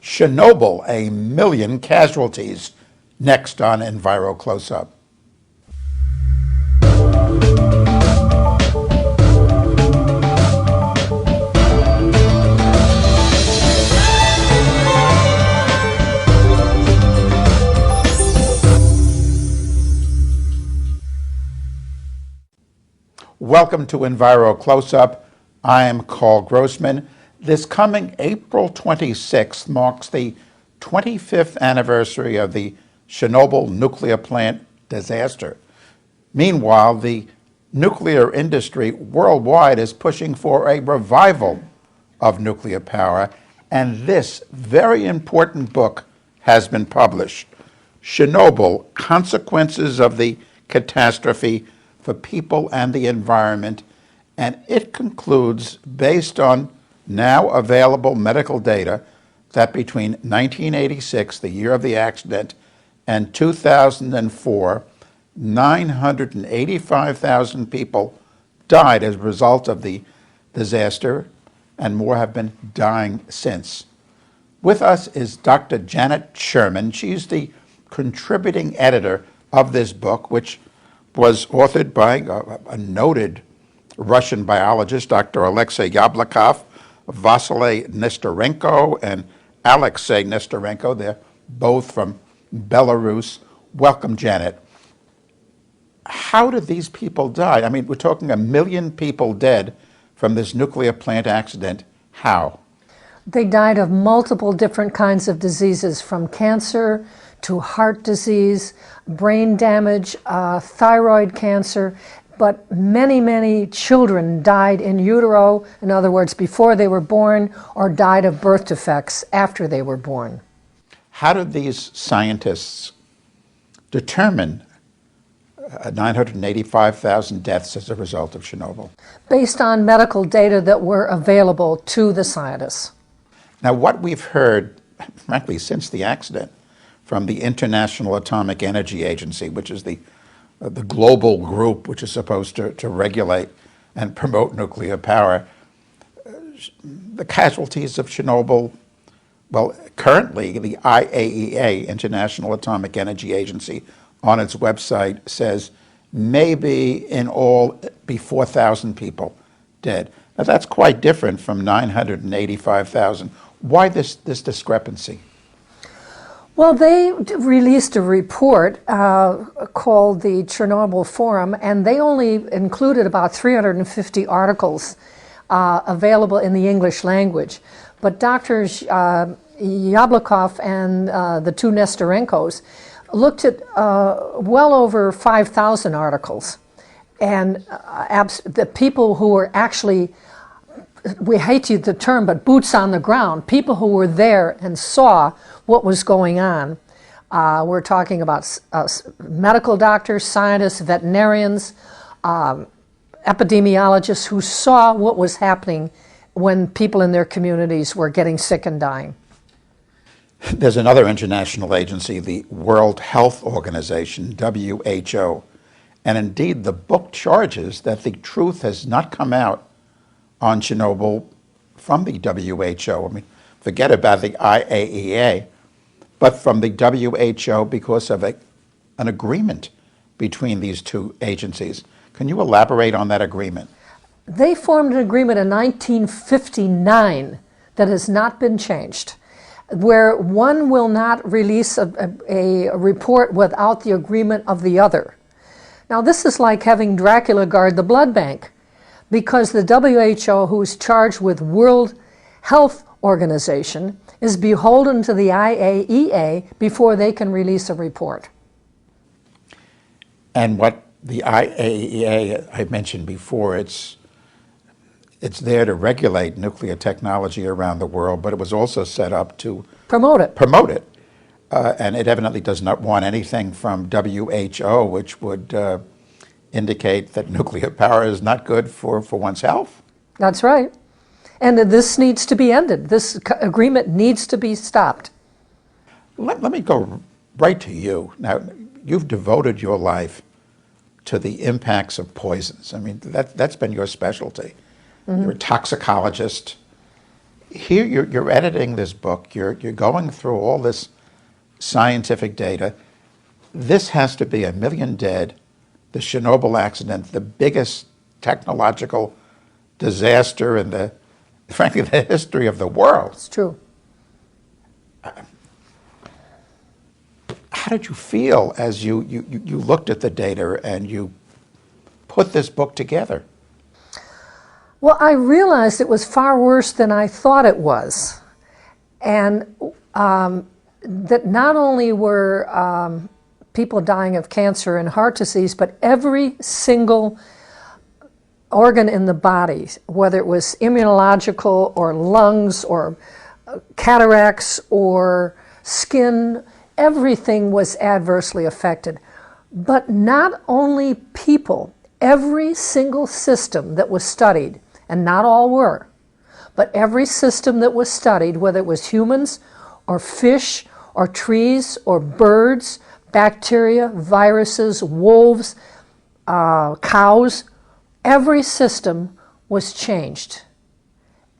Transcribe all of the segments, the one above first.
Chernobyl, 1,000,000 casualties. Next on Enviro Close-Up. Welcome to Enviro Close-Up. I am Carl Grossman. This coming April 26th marks the 25th anniversary of the Chernobyl nuclear plant disaster. Meanwhile, the nuclear industry worldwide is pushing for a revival of nuclear power, and this very important book has been published, Chernobyl: Consequences of the Catastrophe for People and the Environment, and it concludes, based on now available medical data, that between 1986, the year of the accident, and 2004, 985,000 people died as a result of the disaster, and more have been dying since. With us is Dr. Janet Sherman. She's the contributing editor of this book, which was authored by a noted Russian biologist, Dr. Alexei Yablokov, Vasily Nestorenko, and Alexei Nestorenko. They're both from Belarus. Welcome, Janet. How did these people die? I mean, we're talking 1,000,000 people dead from this nuclear plant accident. How? They died of multiple different kinds of diseases, from cancer to heart disease, brain damage, thyroid cancer, but many, many children died in utero, in other words, before they were born, or died of birth defects after they were born. How did these scientists determine 985,000 deaths as a result of Chernobyl? Based on medical data that were available to the scientists. Now, what we've heard, frankly, since the accident, from the International Atomic Energy Agency, which is the global group which is supposed to regulate and promote nuclear power, the casualties of Chernobyl, well, currently the IAEA, International Atomic Energy Agency, on its website says maybe in all be 4,000 people dead. Now, that's quite different from 985,000. Why this discrepancy? Well, they released a report called the Chernobyl Forum, and they only included about 350 articles available in the English language. But Drs. Yablokov and the two Nestorenkos looked at well over 5,000 articles. And the people who were actually, we hate to use the term, but boots on the ground, people who were there and saw what was going on. We're talking about medical doctors, scientists, veterinarians, epidemiologists who saw what was happening when people in their communities were getting sick and dying. There's another international agency, the World Health Organization, WHO, and indeed the book charges that the truth has not come out on Chernobyl from the WHO. I mean, forget about the IAEA, but from the WHO because of an agreement between these two agencies. Can you elaborate on that agreement? They formed an agreement in 1959 that has not been changed, where one will not release a report without the agreement of the other. Now, this is like having Dracula guard the blood bank, because the WHO, who is charged with World Health Organization, is beholden to the IAEA before they can release a report. And what the IAEA, I mentioned before, it's there to regulate nuclear technology around the world, but it was also set up to promote it. And it evidently does not want anything from WHO, which would indicate that nuclear power is not good for one's health. That's right. And this needs to be ended. This agreement needs to be stopped. Let me go right to you. Now, you've devoted your life to the impacts of poisons. I mean, that's been your specialty. Mm-hmm. You're a toxicologist. here you're editing this book, you're going through all this scientific data. This has to be a million dead, the Chernobyl accident, the biggest technological disaster in the, frankly, the history of the world. It's true. How did you feel as you looked at the data and you put this book together? Well, I realized it was far worse than I thought it was. And that not only were people dying of cancer and heart disease, but every single organ in the body, whether it was immunological or lungs or cataracts or skin, everything was adversely affected. But not only people, every single system that was studied, and not all were, but every system that was studied, whether it was humans or fish or trees or birds, bacteria, viruses, wolves, cows, every system was changed.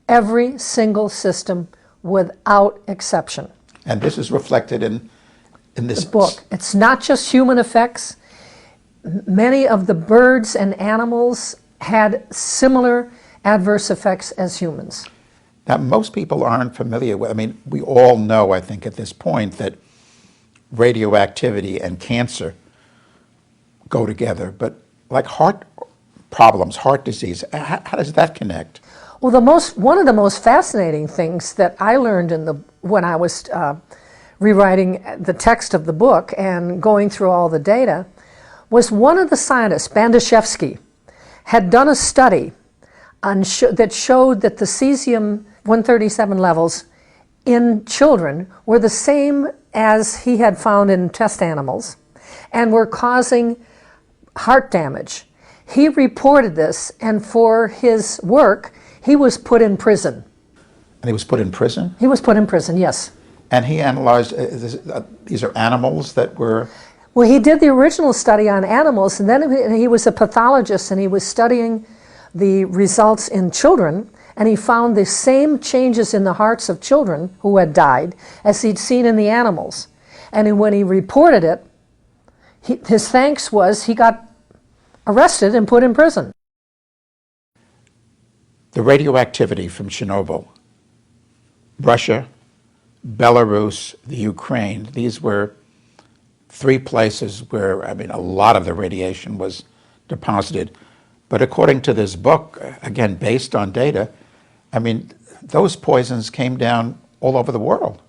Every single system without exception. And this is reflected in this book. It's not just human effects. Many of the birds and animals had similar adverse effects as humans. Now, most people aren't familiar with, I mean, we all know, I think, at this point that radioactivity and cancer go together, but like heart problems, heart disease, how does that connect? Well, one of the most fascinating things that I learned when I was rewriting the text of the book and going through all the data was one of the scientists, Bandashevsky, had done a study that showed that the cesium-137 levels in children were the same as he had found in test animals and were causing heart damage. He reported this, and for his work, he was put in prison. And he was put in prison? He was put in prison, yes. And he analyzed, these are animals that were... Well, he did the original study on animals, and then he was a pathologist, and he was studying the results in children, and he found the same changes in the hearts of children who had died as he'd seen in the animals. And when he reported it, his thanks was he got arrested and put in prison. The radioactivity from Chernobyl, Russia, Belarus, the Ukraine, these were three places where, I mean, a lot of the radiation was deposited. But according to this book, again, based on data, I mean, those poisons came down all over the world.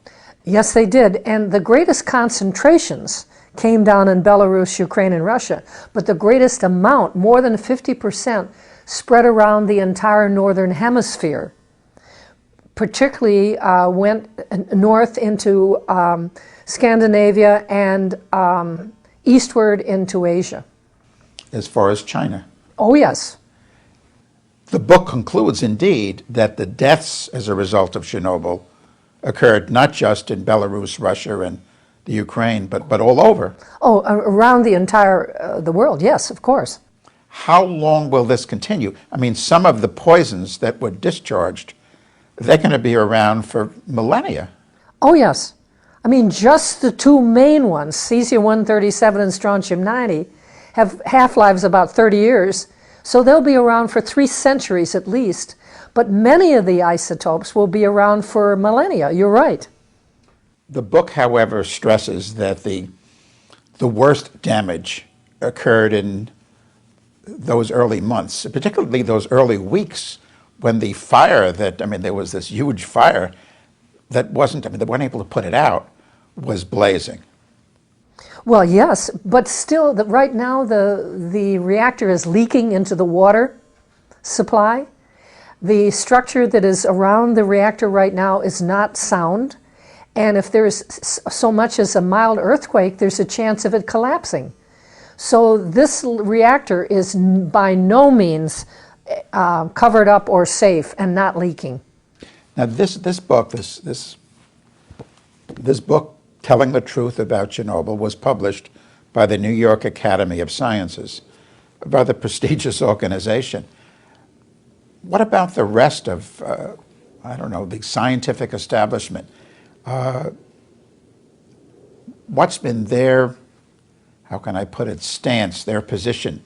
Yes, they did. And the greatest concentrations came down in Belarus, Ukraine, and Russia. But the greatest amount, more than 50%, spread around the entire northern hemisphere. Particularly went north into Scandinavia and eastward into Asia. As far as China. Oh, yes. The book concludes, indeed, that the deaths as a result of Chernobyl occurred not just in Belarus, Russia, and the Ukraine, but all over. Oh, around the entire the world, yes, of course. How long will this continue? I mean, some of the poisons that were discharged, they're going to be around for millennia. Oh, yes. I mean, just the two main ones, cesium-137 and strontium-90, have half-lives about 30 years, so they'll be around for 3 centuries at least. But many of the isotopes will be around for millennia. You're right. The book, however, stresses that the worst damage occurred in those early months, particularly those early weeks when the fire that, I mean, there was this huge fire that wasn't, I mean, they weren't able to put it out, was blazing. Well, yes, but still, right now the reactor is leaking into the water supply. The structure that is around the reactor right now is not sound, and if there's so much as a mild earthquake, there's a chance of it collapsing. So this reactor is by no means covered up or safe and not leaking. Now, this book telling the truth about Chernobyl was published by the New York Academy of Sciences, a rather prestigious organization. What about the rest of I don't know, the scientific establishment. What's been their, how can I put it, stance, their position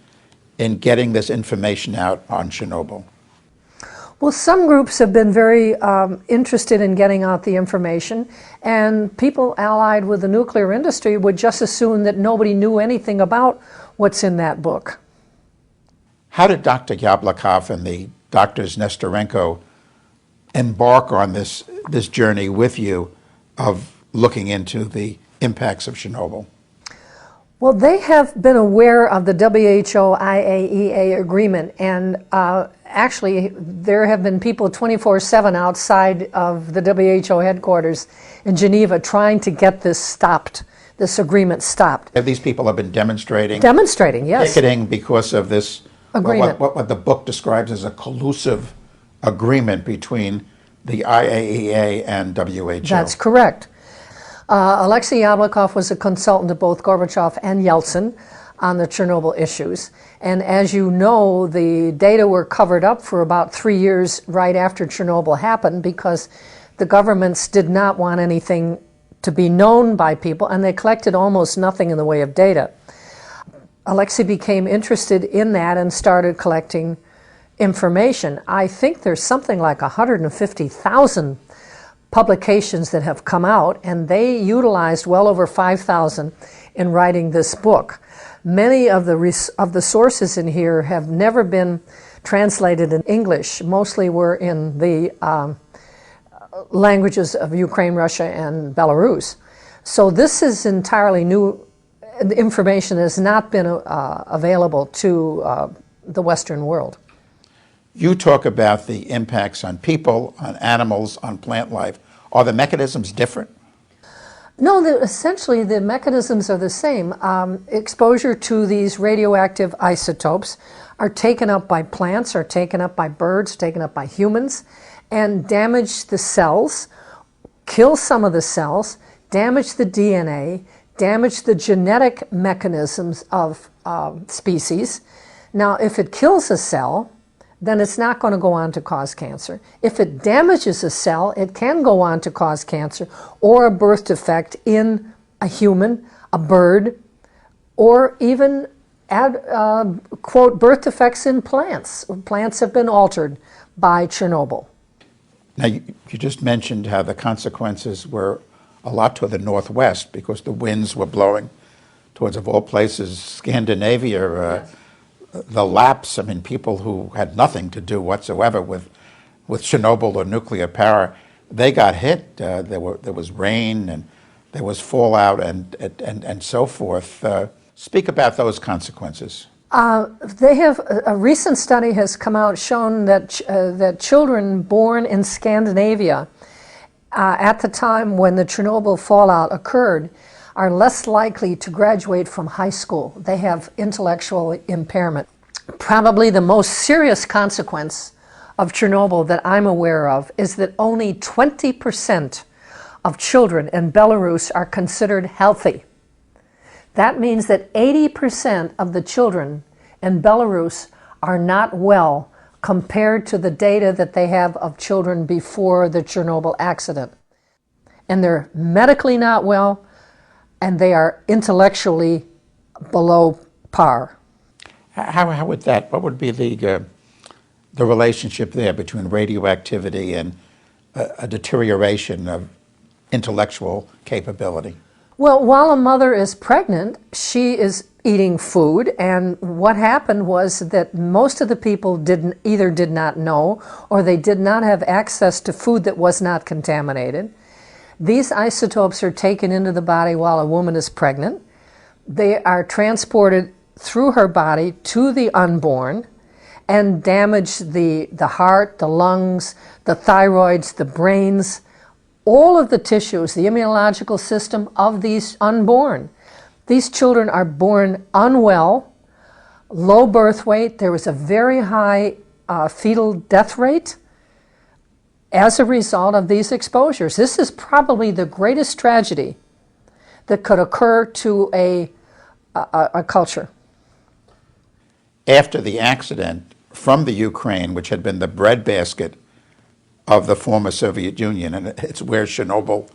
in getting this information out on Chernobyl? Well, some groups have been very interested in getting out the information, and people allied with the nuclear industry would just assume that nobody knew anything about what's in that book. How did Dr. Yablokov and the doctors Nestorenko embark on this journey with you of looking into the impacts of Chernobyl? Well, they have been aware of the WHO-IAEA agreement, and actually there have been people 24/7 outside of the WHO headquarters in Geneva trying to get this stopped, this agreement stopped. These people have been demonstrating? Demonstrating, yes. Picketing because of this Agreement. What the book describes as a collusive agreement between the IAEA and WHO. That's correct. Alexei Yablokov was a consultant to both Gorbachev and Yeltsin on the Chernobyl issues. And as you know, the data were covered up for about 3 years right after Chernobyl happened because the governments did not want anything to be known by people, and they collected almost nothing in the way of data. Alexei became interested in that and started collecting information. I think there's something like 150,000 publications that have come out, and they utilized well over 5,000 in writing this book. Many of the sources in here have never been translated in English. Mostly were in the languages of Ukraine, Russia, and Belarus. So this is entirely new information that has not been available to the Western world. You talk about the impacts on people, on animals, on plant life. Are the mechanisms different? No, essentially the mechanisms are the same. Exposure to these radioactive isotopes are taken up by plants, are taken up by birds, taken up by humans, and damage the cells, kill some of the cells, damage the DNA, damage the genetic mechanisms of species. Now, if it kills a cell, then it's not going to go on to cause cancer. If it damages a cell, it can go on to cause cancer or a birth defect in a human, a bird, or even quote, birth defects in plants. Plants have been altered by Chernobyl. Now, you just mentioned how the consequences were a lot to the northwest because the winds were blowing towards, of all places, Scandinavia. Yes. The Lapps, I mean, people who had nothing to do whatsoever with Chernobyl or nuclear power, they got hit. There was rain and there was fallout and so forth. Speak about those consequences. A recent study has come out shown that children born in Scandinavia at the time when the Chernobyl fallout occurred are less likely to graduate from high school. They have intellectual impairment. Probably the most serious consequence of Chernobyl that I'm aware of is that only 20% of children in Belarus are considered healthy. That means that 80% of the children in Belarus are not well compared to the data that they have of children before the Chernobyl accident. And they're medically not well, and they are intellectually below par. How would that, what would be the relationship there between radioactivity and a deterioration of intellectual capability? Well, while a mother is pregnant, she is eating food, and what happened was that most of the people either did not know or they did not have access to food that was not contaminated. These isotopes are taken into the body while a woman is pregnant. They are transported through her body to the unborn and damage the heart, the lungs, the thyroids, the brains, all of the tissues, the immunological system of these unborn. These children are born unwell, low birth weight. There was a very high fetal death rate as a result of these exposures. This is probably the greatest tragedy that could occur to a culture. After the accident, from the Ukraine, which had been the breadbasket of the former Soviet Union, and it's where Chernobyl